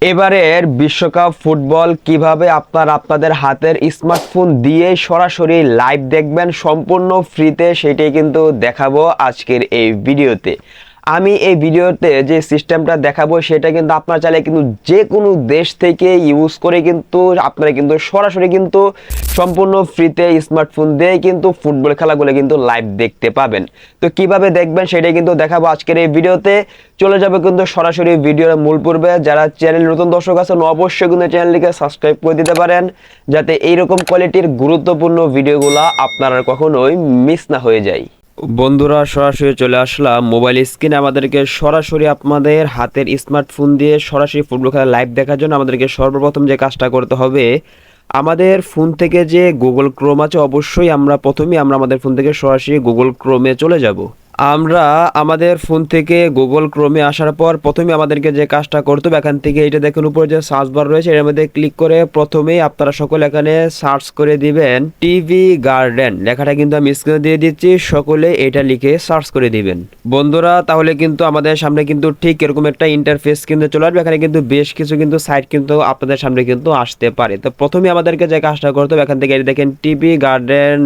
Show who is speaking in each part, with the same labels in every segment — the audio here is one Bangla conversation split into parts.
Speaker 1: এবারের বিশ্বকাপ ফুটবল কিভাবে আপনাদের হাতের স্মার্টফোন দিয়ে সরাসরি লাইভ দেখবেন সম্পূর্ণ ফ্রিতে, সেটাই কিন্তু দেখাবো আজকের এই ভিডিওতে। আমি এই ভিডিওতে যে সিস্টেমটা দেখাবো সেটা কিন্তু আপনারা চাইলে কিন্তু যে কোনো দেশ থেকে ইউজ করে কিন্তু আপনারা কিন্তু সরাসরি কিন্তু সম্পূর্ণ ফ্রিতে স্মার্টফোন দিয়ে কিন্তু ফুটবল খেলাগুলো কিন্তু লাইভ দেখতে পাবেন। তো কিভাবে দেখবেন সেটাই কিন্তু দেখাবো আজকের এই ভিডিওতে। চলে যাবে কিন্তু সরাসরি ভিডিওর মূল পর্বে। যারা চ্যানেল নতুন দর্শক আছেন অবশ্যই কিন্তু চ্যানেলটিকে সাবস্ক্রাইব করে দিতে পারেন, যাতে এইরকম কোয়ালিটির গুরুত্বপূর্ণ ভিডিওগুলো আপনারা কখনোই মিস না হয়ে যায়। বন্ধুরা, সরাসরি চলে আসলাম মোবাইল স্ক্রিনে। আমাদেরকে সরাসরি আপনাদের হাতের স্মার্টফোন দিয়ে সরাসরি ফুটবল খেলা লাইভ দেখার জন্য আমাদেরকে সর্বপ্রথম যে কাজটা করতে হবে, আমাদের ফোন থেকে যে গুগল ক্রোম আছে অবশ্যই আমরা আমাদের ফোন থেকে সরাসরি গুগল ক্রোমে চলে যাব। আমরা আমাদের ফোন থেকে গুগল ক্রোমে আসার পর প্রথমে আমাদেরকে যে কাজটা করতে হবে, এখান থেকে এটা দেখুন উপরে যে সার্চ বার রয়েছে এর মধ্যে ক্লিক করে প্রথমেই আপনারা সকলে এখানে সার্চ করে দিবেন টিভি গার্ডেন। লেখাটা কিন্তু আমি স্ক্রিনে দিয়ে দিচ্ছি, সকলে এটা লিখে সার্চ করে দিবেন। বন্ধুরা, তাহলে কিন্তু আমাদের সামনে কিন্তু ঠিক এরকম একটা ইন্টারফেস কিন্তু চলে আসবে। এখানে কিন্তু বেশ কিছু কিন্তু সাইট কিন্তু আপনাদের সামনে কিন্তু আসতে পারে। তো প্রথমে আমাদেরকে যে কাজটা করতে হবে, এখান থেকে দেখেন টিভি গার্ডেন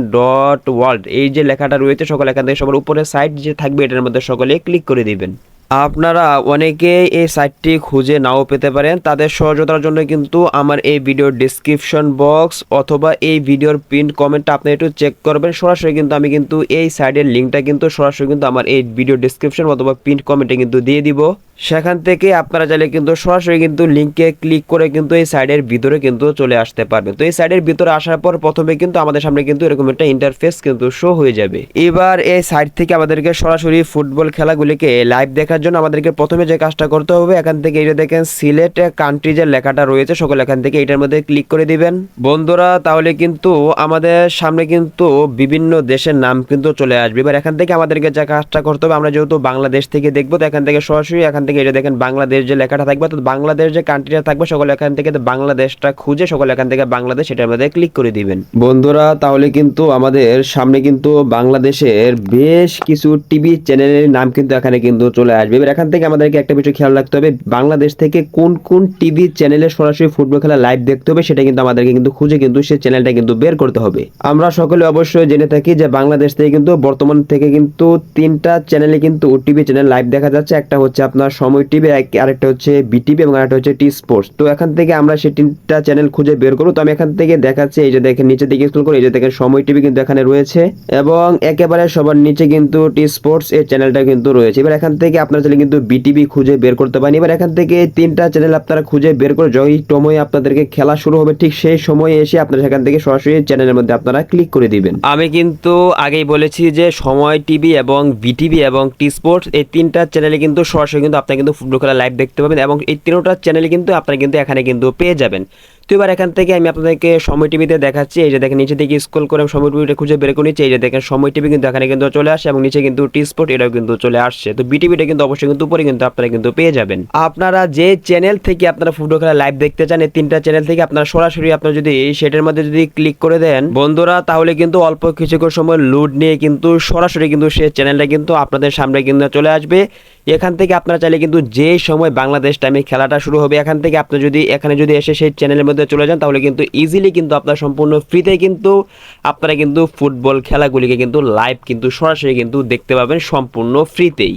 Speaker 1: .ওয়ার্ল্ড এই যে লেখাটা রয়েছে, সকলে এখান থেকে সবার উপরে সাইট যে থাকবে এটার মধ্যে সকলে ক্লিক করে দিবেন। আপনারা অনেকে এই সাইটটি খুঁজে নাও পেতে পারেন, তাদের সহজতার জন্য কিন্তু আমার এই ভিডিওর ডেসক্রিপশন বক্স অথবা এই ভিডিওর পিন কমেন্টটা আপনি একটু চেক করবেন। সরাসরি কিন্তু আমি কিন্তু এই সাইটের লিঙ্কটা কিন্তু সরাসরি কিন্তু আমার এই ভিডিও ডেসক্রিপশন অথবা পিন কমেন্টে কিন্তু দিয়ে দিব। সেখান থেকে আপনারা চাইলে কিন্তু সরাসরি কিন্তু লিঙ্কে ক্লিক করে কিন্তু এই সাইডের ভিতরে কিন্তু চলে আসতে পারবেন। তো এই সাইডের ভিতরে আসার পর প্রথমে কিন্তু আমাদের সামনে কিন্তু এরকম একটা ইন্টারফেস কিন্তু শো হয়ে যাবে। এবার এই সাইট থেকে আমাদেরকে সরাসরি ফুটবল খেলাগুলিকে লাইভ দেখার জন্য আমাদেরকে প্রথমে যে কাজটা করতে হবে, এখান থেকে এটা দেখেন সিলেক্ট কান্ট্রিজের লেখাটা রয়েছে, সকলে এখান থেকে এটার মধ্যে ক্লিক করে দিবেন। বন্ধুরা, তাহলে কিন্তু আমাদের সামনে কিন্তু বিভিন্ন দেশের নাম কিন্তু চলে আসবে। এবার এখান থেকে আমাদেরকে যে কাজটা করতে হবে, আমরা যেহেতু বাংলাদেশ থেকে দেখবো, তো এখান থেকে সরাসরি এখান থেকে এটা দেখেন বাংলাদেশ যে লেখাটা থাকবে, তো বাংলাদেশ যে কান্ট্রিটা থাকবে সকলে এখান থেকে বাংলাদেশটা খুঁজে সকলে এখান থেকে বাংলাদেশ এটার মধ্যে ক্লিক করে দিবেন। বন্ধুরা, তাহলে কিন্তু আমাদের সামনে কিন্তু বাংলাদেশের বেশ কিছু টিভি চ্যানেলের নাম কিন্তু এখানে কিন্তু চলে আসবে। এবার এখান থেকে আমাদেরকে একটা বিষয় খেয়াল রাখতে হবে, বাংলাদেশ থেকে কোন কোন টিভি চ্যানেলে সরাসরি ফুটবল খেলা লাইভ দেখতে হবে সেটা কিন্তু আমাদেরকে কিন্তু খুঁজে কিন্তু সেই চ্যানেলটা কিন্তু বের করতে হবে। আমরা সকলে অবশ্যই জেনে থাকি যে বাংলাদেশ থেকে কিন্তু বর্তমান থেকে কিন্তু 3টা চ্যানেলে কিন্তু টিভি চ্যানেল লাইভ দেখা যাচ্ছে। একটা হচ্ছে আপনার সময় টিভি, আরেকটা হচ্ছে বিটিভি এবং আরেকটা হচ্ছে টি স্পোর্টস। তো এখান থেকে আমরা সেই 3টা চ্যানেল খুঁজে বের করব। তো আমি এখান থেকে দেখাচ্ছি, এই যে দেখেন নিচে দিকে স্ক্রল করে এই যে দেখেন সময় টিভি কিন্তু এখানে রয়েছে এবং একেবারে সবার নিচে কিন্তু টি স্পোর্টস এই চ্যানেলটা কিন্তু রয়েছে। এবার এখান থেকে আপনারা চাইলে কিন্তু বিটিভি খুঁজে বের করতে পারেন। এবার এখান থেকে 3টা চ্যানেল আপনারা খুঁজে বের করে যেই সময় আপনাদেরকে খেলা শুরু হবে ঠিক সেই সময়ে এসে আপনারা সেখান থেকে সরাসরি চ্যানেলের মধ্যে আপনারা ক্লিক করে দিবেন। আমি কিন্তু আগেই বলেছি যে সময় টিভি এবং বিটিভি এবং টি স্পোর্টস এই 3টা চ্যানেলে কিন্তু সরাসরি কিন্তু আপনারা কিন্তু ফুটবল খেলা লাইভ দেখতে পাবেন এবং এই 3টা চ্যানেলে কিন্তু আপনারা কিন্তু এখানে কিন্তু পেয়ে যাবেন। তো এবার এখান থেকে আমি আপনাদেরকে সময় টিভিতে দেখাচ্ছি, এই যে দেখেন নিচে দিকে স্ক্রল করে সময় টিভিটা খুঁজে বের করে নিচ্ছি, এই যে দেখেন সময় টিভি কিন্তু এখানে কিন্তু চলে আসে এবং নিচে কিন্তু টি স্পোর্ট এটাও কিন্তু চলে আসছে। তো বিটিভিটা কিন্তু অবশ্যই কিন্তু উপরে কিন্তু আপনারা কিন্তু পেয়ে যাবেন। আপনারা যে চ্যানেল থেকে আপনারা ফুটবল খেলা লাইভ দেখতে চান এই 3টা চ্যানেল থেকে আপনারা সরাসরি আপনারা যদি সেটার মধ্যে যদি ক্লিক করে দেন বন্ধুরা, তাহলে কিন্তু অল্প কিছুক্ষণ সময় লোড নিয়ে কিন্তু সরাসরি কিন্তু সেই চ্যানেলটা কিন্তু আপনাদের সামনে কিন্তু চলে আসবে। এখান থেকে আপনারা চাইলে কিন্তু যে সময় বাংলাদেশ টাইমে খেলাটা শুরু হবে এখান থেকে আপনি যদি এখানে যদি এসে সেই চ্যানেলের মধ্যে চলে যান তাহলে কিন্তু ইজিলি কিন্তু আপনার সম্পূর্ণ ফ্রিতে কিন্তু আপনারা কিন্তু ফুটবল খেলাগুলিকে কিন্তু লাইভ কিন্তু সরাসরি কিন্তু দেখতে পাবেন সম্পূর্ণ ফ্রিতেই।